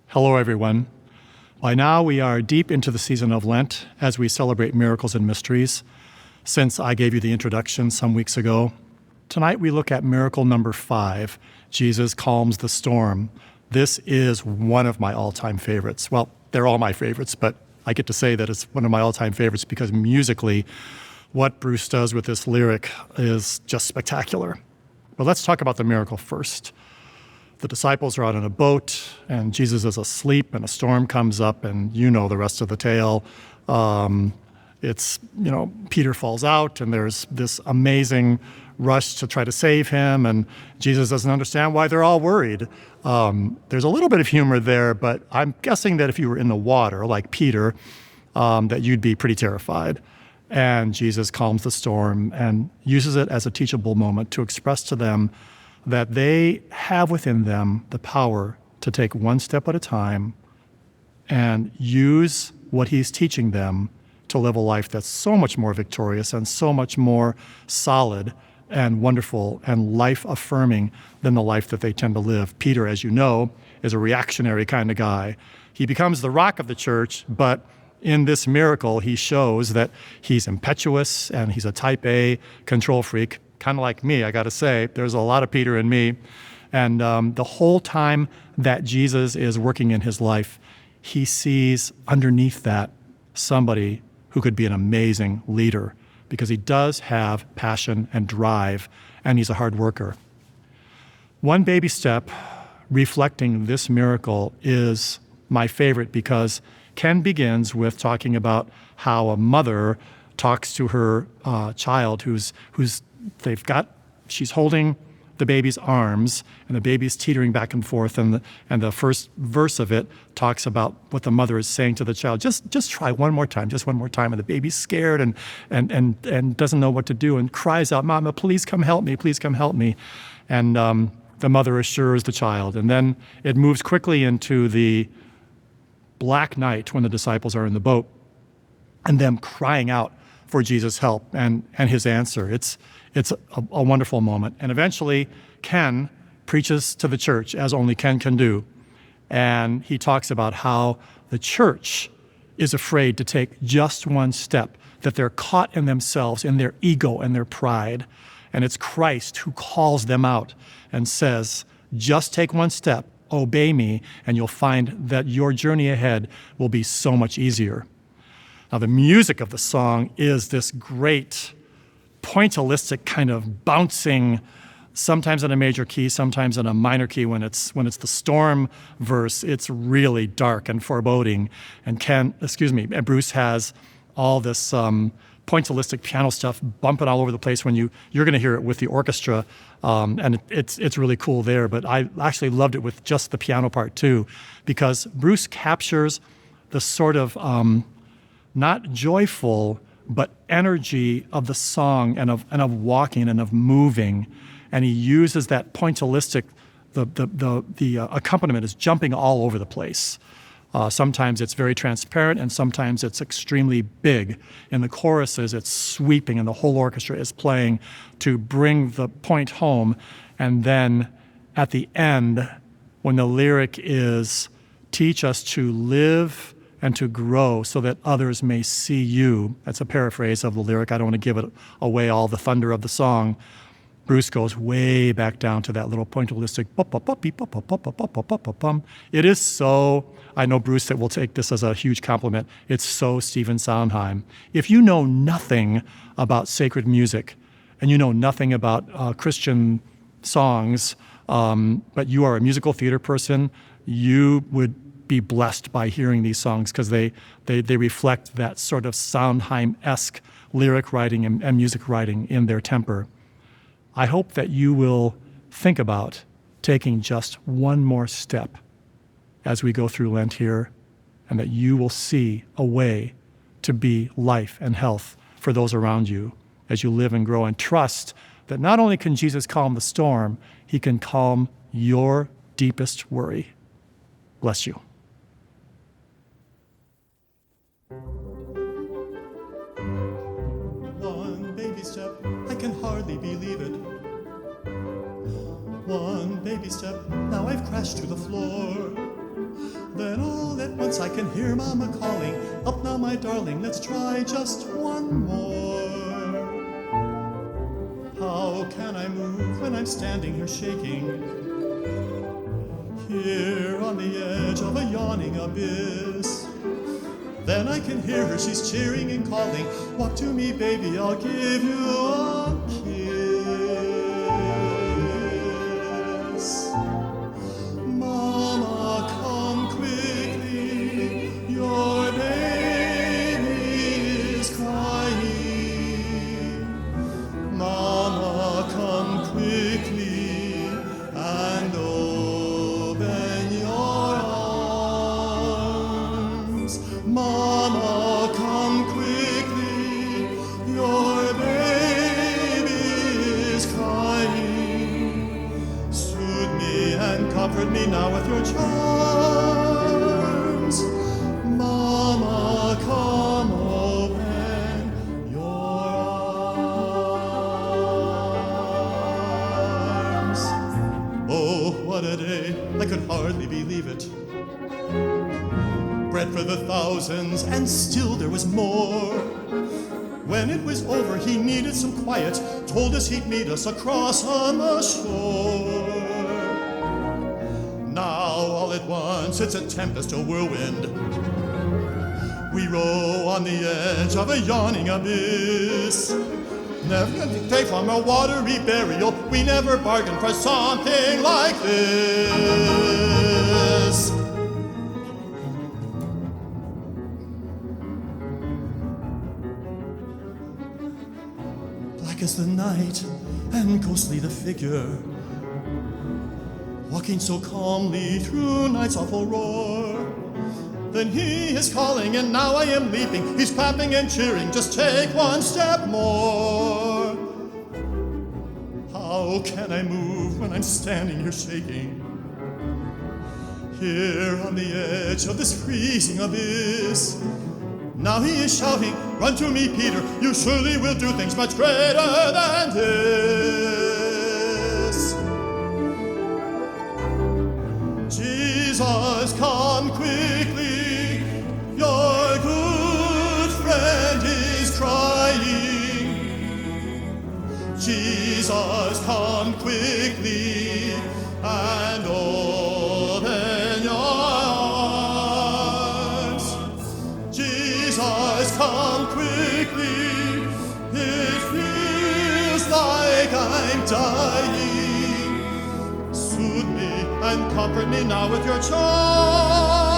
Hello, everyone. By now, we are deep into the season of Lent as we celebrate miracles and mysteries. Since I gave you the introduction some weeks ago, tonight we look at miracle number 5, Jesus calms the storm. This is one of my all-time favorites. Well, they're all my favorites, but I get to say that it's one of my all-time favorites because musically, what Bruce does with this lyric is just spectacular. But let's talk about the miracle first. The disciples are out on a boat, and Jesus is asleep, and a storm comes up, and you know the rest of the tale. Peter falls out, and there's this amazing rush to try to save him, and Jesus doesn't understand why they're all worried. There's a little bit of humor there, but I'm guessing that if you were in the water, like Peter, that you'd be pretty terrified. And Jesus calms the storm and uses it as a teachable moment to express to them that they have within them the power to take one step at a time and use what he's teaching them to live a life that's so much more victorious and so much more solid and wonderful and life-affirming than the life that they tend to live. Peter, as you know, is a reactionary kind of guy. He becomes the rock of the church, but in this miracle, he shows that he's impetuous and he's a type A control freak, kind of like me, I got to say. There's a lot of Peter in me. And the whole time that Jesus is working in his life, he sees underneath that somebody who could be an amazing leader because he does have passion and drive, and he's a hard worker. One baby step reflecting this miracle is my favorite because Ken begins with talking about how a mother talks to her child she's holding the baby's arms, and the baby's teetering back and forth, and the first verse of it talks about what the mother is saying to the child. Just try one more time, and the baby's scared and doesn't know what to do and cries out, "Mama, please come help me." And the mother assures the child, and then it moves quickly into the black night when the disciples are in the boat and them crying out for Jesus' help and his answer. It's a wonderful moment. And eventually, Ken preaches to the church, as only Ken can do. And he talks about how the church is afraid to take just one step, that they're caught in themselves, in their ego and their pride. And it's Christ who calls them out and says, just take one step, obey me, and you'll find that your journey ahead will be so much easier. Now, the music of the song is this great pointillistic kind of bouncing, sometimes in a major key, sometimes in a minor key. When it's the storm verse, it's really dark and foreboding. And Bruce has all this pointillistic piano stuff bumping all over the place when you're going to hear it with the orchestra, and it's really cool there. But I actually loved it with just the piano part too, because Bruce captures the sort of not joyful but energy of the song and of walking and of moving, and he uses that pointillistic. The accompaniment is jumping all over the place. Sometimes it's very transparent, and sometimes it's extremely big. In the choruses, it's sweeping, and the whole orchestra is playing to bring the point home. And then at the end, when the lyric is, "Teach us to live and to grow so that others may see you," that's a paraphrase of the lyric. I don't want to give it away all the thunder of the song. Bruce goes way back down to that little pointillistic bum. It is so, I know Bruce that will take this as a huge compliment, it's so Stephen Sondheim. If you know nothing about sacred music and you know nothing about Christian songs, but you are a musical theater person, you would be blessed by hearing these songs because they reflect that sort of Sondheim-esque lyric writing and music writing in their temper. I hope that you will think about taking just one more step as we go through Lent here, and that you will see a way to be life and health for those around you. as you live and grow and trust that not only can Jesus calm the storm, he can calm your deepest worry. Bless you. One baby step, I can hardly believe it. One baby step, now I've crashed to the floor. Then all at once I can hear Mama calling, up now my darling, let's try just one more. How can I move when I'm standing here shaking? Here on the edge of a yawning abyss. Then I can hear her, she's cheering and calling, walk to me baby, I'll give you a kiss. Mama, come quickly, your baby is crying. Mama, come quickly and open your arms. Mama, come quickly, your baby is crying. Soothe me and comfort me now with your charms. Mama, come open your arms. Oh, what a day, I could hardly believe it. Bread for the thousands, and still there was more. When it was over, he needed some quiet, told us he'd meet us across on the shore. Now, all at once, it's a tempest, a whirlwind. We row on the edge of a yawning abyss. Never take from a watery burial, we never bargained for something like this. Black as the night, and ghostly the figure, walking so calmly through night's awful roar. Then he is calling, and now I am leaping. He's clapping and cheering, just take one step more. How can I move when I'm standing here shaking? Here on the edge of this freezing abyss. Now he is shouting, run to me, Peter, you surely will do things much greater than this. Jesus, come quickly, your good friend is crying. Jesus, come quickly and open your arms. Jesus, come quickly, it feels like I'm dying. Soothe me and comfort me now with your charms.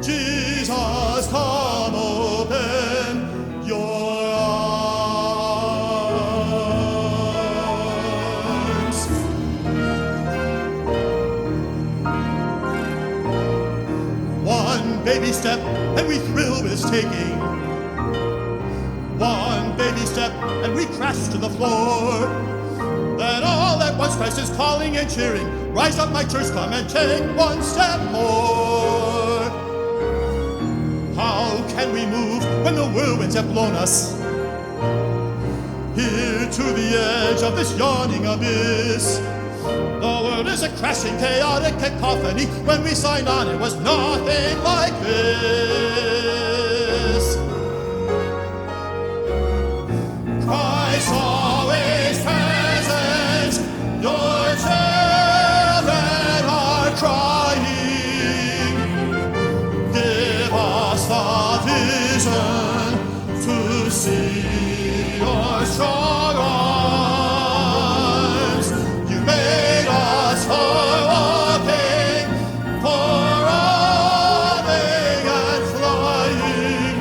Jesus, come open your arms. One baby step and we thrill with his taking. One baby step and we crash to the floor. Then all at once Christ is calling and cheering, rise up my church, come and take one step more. How can we move when the whirlwinds have blown us here to the edge of this yawning abyss? The world is a crashing, chaotic cacophony. When we signed on, it was nothing like this. Christ always present, your children are crying. Give us the vision to see your strong arms. You made us for walking, for running and flying.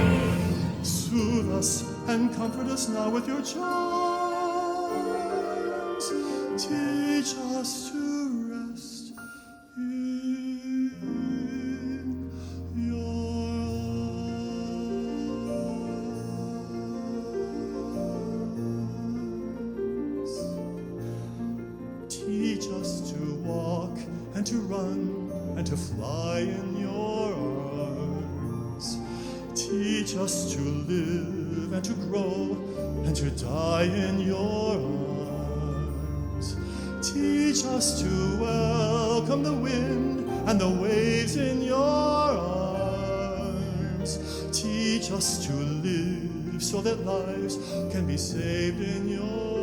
Soothe us and comfort us now with your charms. Teach us to rest in your and to run and to fly in your arms. Teach us to live and to grow and to die in your arms. Teach us to welcome the wind and the waves in your arms. Teach us to live so that lives can be saved in your